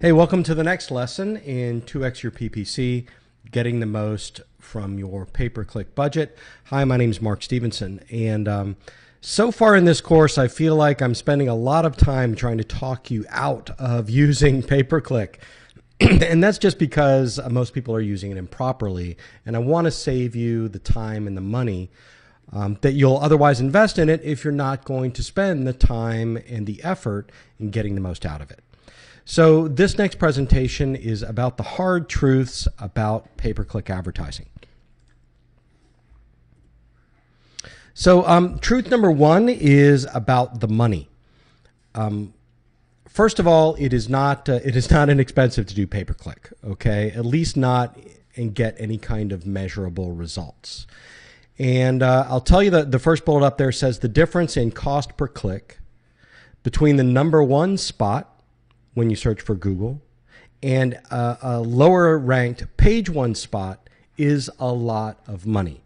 Hey, welcome to the next lesson in 2x your PPC, getting the most from your pay-per-click budget. Hi, my name is Mark Stevenson, and so far in this course, I feel like I'm spending a lot of time trying to talk you out of using pay-per-click. And that's just because most people are using it improperly, and I want to save you the time and the money that you'll otherwise invest in it if you're not going to spend the time and the effort in getting the most out of it. So this next presentation is about the hard truths about pay-per-click advertising. So truth number one is about the money. First of all, it is not inexpensive to do pay-per-click, okay? At least not and get any kind of measurable results. And I'll tell you that the first bullet up there says the difference in cost per click between the number one spot when you search for Google and a lower ranked page one spot is a lot of money.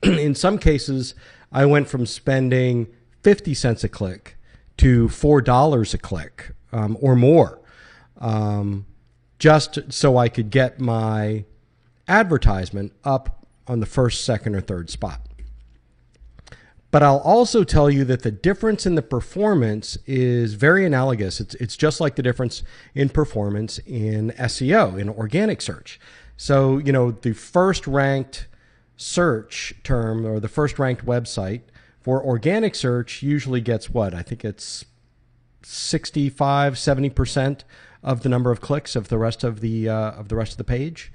In some cases, I went from spending 50 cents a click to $4 a click or more, just so I could get my advertisement up on the first, second, or third spot. But I'll also tell you that the difference in the performance is very analogous. It's just like the difference in performance in SEO, in organic search. So, you know, the first ranked search term or the first ranked website for organic search usually gets what? I think it's 65, 70% of the number of clicks of the rest of the page.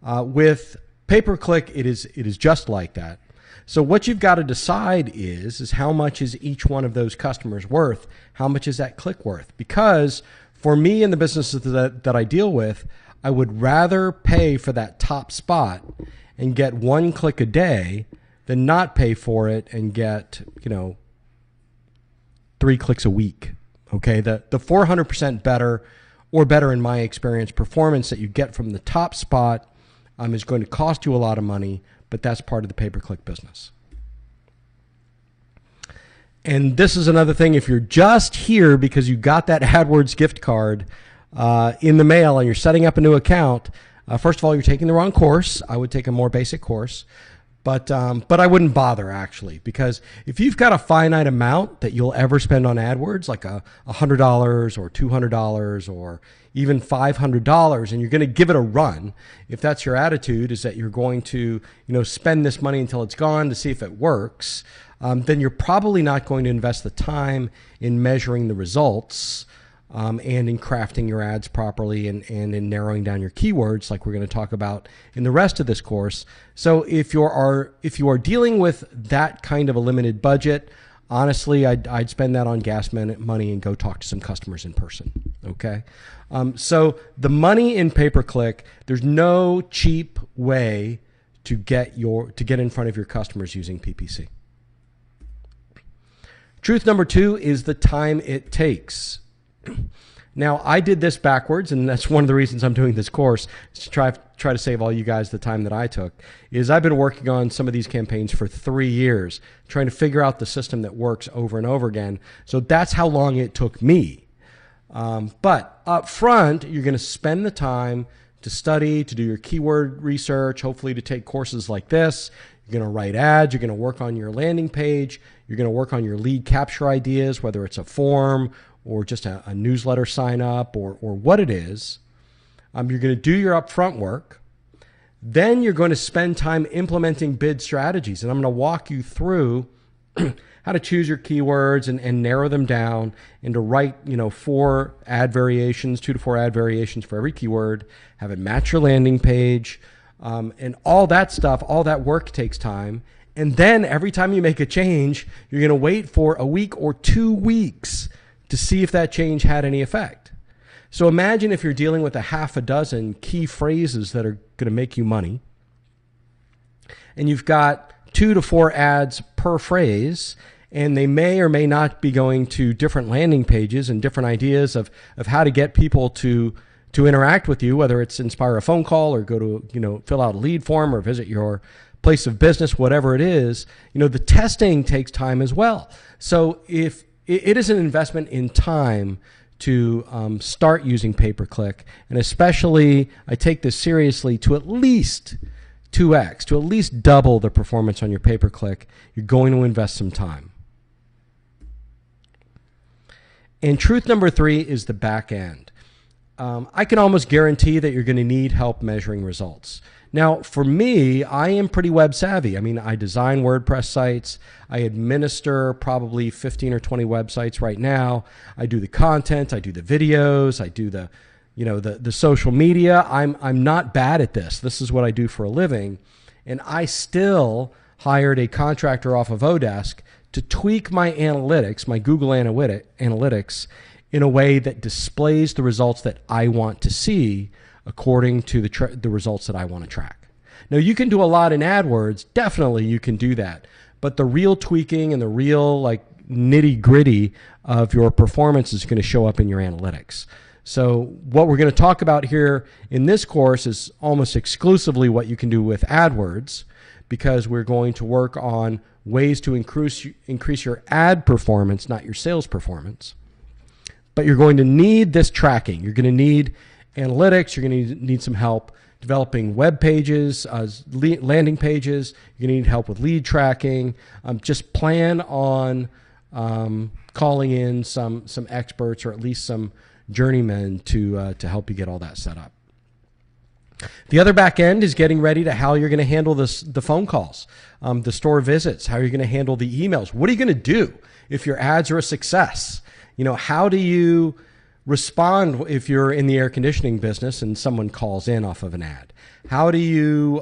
With pay-per-click, it is just like that. So what you've got to decide is how much is each one of those customers worth? How much is that click worth? Because for me in the businesses that I deal with, I would rather pay for that top spot and get one click a day than not pay for it and get, 3 clicks a week. Okay, the 400% better or better in my experience performance that you get from the top spot is going to cost you a lot of money, but that's part of the pay-per-click business. And this is another thing, if you're just here because you got that AdWords gift card in the mail and you're setting up a new account, first of all, you're taking the wrong course. I would take a more basic course. But I wouldn't bother, actually, because if you've got a finite amount that you'll ever spend on AdWords, like $100 or $200 or even $500, and you're going to give it a run, if that's your attitude, is that you're going to spend this money until it's gone to see if it works, then you're probably not going to invest the time in measuring the results and in crafting your ads properly and in narrowing down your keywords like we're going to talk about in the rest of this course. So if you are dealing with that kind of a limited budget, honestly, I'd spend that on gas money and go talk to some customers in person, okay? So the money in pay-per-click, there's no cheap way to get in front of your customers using PPC. Truth number two is the time it takes. Now, I did this backwards, and that's one of the reasons I'm doing this course, is to try to save all you guys the time that I took, is I've been working on some of these campaigns for 3 years, trying to figure out the system that works over and over again. So that's how long it took me. But up front, you're going to spend the time to study, to do your keyword research, hopefully to take courses like this. You're going to write ads. You're going to work on your landing page. You're going to work on your lead capture ideas, whether it's a form or just a newsletter sign up or what it is. You're going to do your upfront work. Then you're going to spend time implementing bid strategies. And I'm going to walk you through how to choose your keywords and narrow them down and to write, 4 ad variations, 2 to 4 ad variations for every keyword, have it match your landing page, and all that stuff, all that work takes time. And then every time you make a change, you're going to wait for a week or 2 weeks to see if that change had any effect. So imagine if you're dealing with a half a dozen key phrases that are going to make you money, and you've got 2 to 4 ads per phrase, and they may or may not be going to different landing pages and different ideas of how to get people to interact with you, whether it's inspire a phone call or go to, fill out a lead form or visit your place of business, whatever it is. The testing takes time as well. So if it is an investment in time to start using pay-per-click. And especially, I take this seriously, to at least 2x, to at least double the performance on your pay-per-click, you're going to invest some time. And truth number 3 is the back end. I can almost guarantee that you're going to need help measuring results. Now, for me, I am pretty web savvy. I mean, I design WordPress sites. I administer probably 15 or 20 websites right now. I do the content. I do the videos. I do the social media. I'm not bad at this. This is what I do for a living. And I still hired a contractor off of Odesk to tweak my analytics, my Google Analytics, in a way that displays the results that I want to see according to the results that I want to track. Now, you can do a lot in AdWords. Definitely you can do that. But the real tweaking and the real nitty gritty of your performance is going to show up in your analytics. So what we're going to talk about here in this course is almost exclusively what you can do with AdWords, because we're going to work on ways to increase your ad performance, not your sales performance. But you're going to need this tracking. You're going to need analytics. You're going to need some help developing web pages, landing pages. You're going to need help with lead tracking. Just plan on calling in some experts, or at least some journeymen, to help you get all that set up. The other back end is getting ready to how you're going to handle the phone calls, the store visits, how you're going to handle the emails. What are you going to do if your ads are a success? How do you respond if you're in the air conditioning business and someone calls in off of an ad? How do you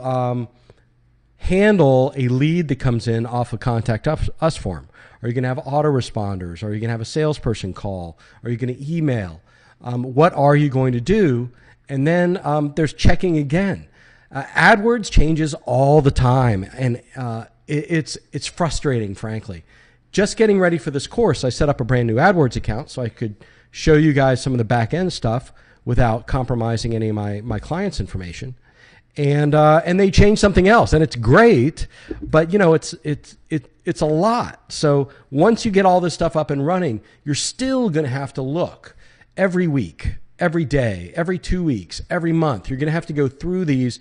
handle a lead that comes in off a contact us form? Are you going to have autoresponders? Are you going to have a salesperson call? Are you going to email? What are you going to do? And then there's checking again. AdWords changes all the time, and it's frustrating, frankly. Just getting ready for this course, I set up a brand new AdWords account so I could show you guys some of the back end stuff without compromising any of my clients' information. And they changed something else, and it's great, but it's a lot. So once you get all this stuff up and running, you're still going to have to look every week, every day, every 2 weeks, every month. You're going to have to go through these,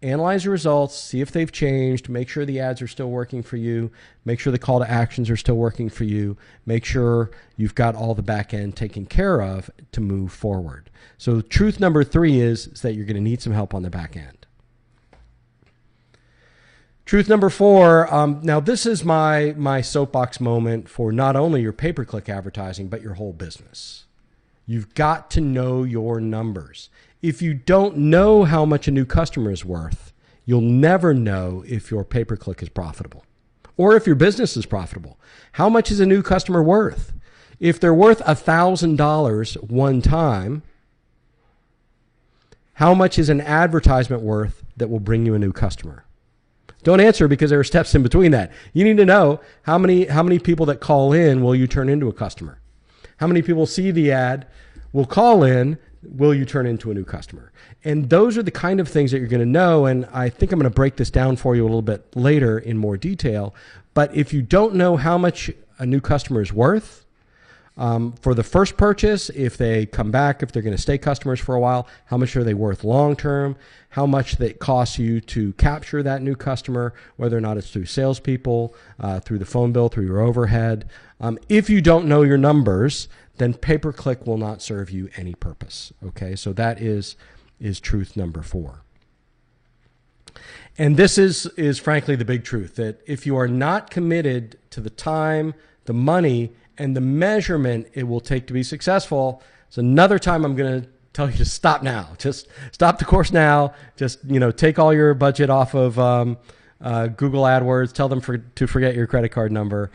analyze your results, see if they've changed, make sure the ads are still working for you, make sure the call to actions are still working for you, make sure you've got all the back end taken care of to move forward. So truth number 3 is that you're going to need some help on the back end. Truth number 4, now this is my soapbox moment for not only your pay-per-click advertising, but your whole business. You've got to know your numbers. If you don't know how much a new customer is worth, you'll never know if your pay-per-click is profitable or if your business is profitable. How much is a new customer worth? If they're worth $1,000 one time, how much is an advertisement worth that will bring you a new customer? Don't answer, because there are steps in between that. You need to know how many people that call in will you turn into a customer? How many people see the ad, will call in, will you turn into a new customer? And those are the kind of things that you're going to know, and I think I'm going to break this down for you a little bit later in more detail. But if you don't know how much a new customer is worth, for the first purchase, if they come back, if they're going to stay customers for a while, how much are they worth long term? How much that costs you to capture that new customer, whether or not it's through salespeople, through the phone bill, through your overhead. If you don't know your numbers, then pay-per-click will not serve you any purpose. Okay, so that is truth number 4. And this is frankly the big truth, that if you are not committed to the time, the money, and the measurement it will take to be successful, it's another time I'm going to tell you to stop now. Just stop the course now. Just take all your budget off of Google AdWords. Tell them to forget your credit card number.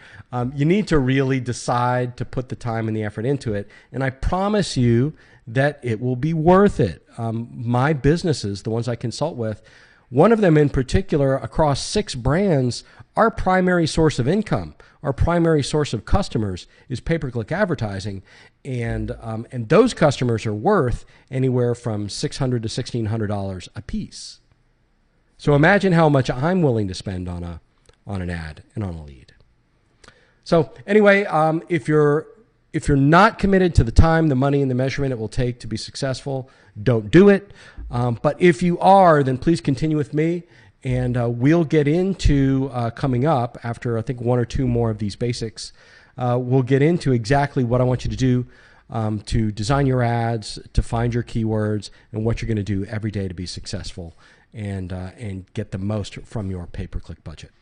You need to really decide to put the time and the effort into it. And I promise you that it will be worth it. My businesses, the ones I consult with, one of them in particular, across 6 brands, our primary source of income, our primary source of customers is pay-per-click advertising, and those customers are worth anywhere from $600 to $1,600 a piece. So imagine how much I'm willing to spend on an ad and on a lead. So anyway, if you're if you're not committed to the time, the money, and the measurement it will take to be successful, don't do it. But if you are, then please continue with me, and we'll get into coming up after I think one or two more of these basics. We'll get into exactly what I want you to do to design your ads, to find your keywords, and what you're going to do every day to be successful and get the most from your pay-per-click budget.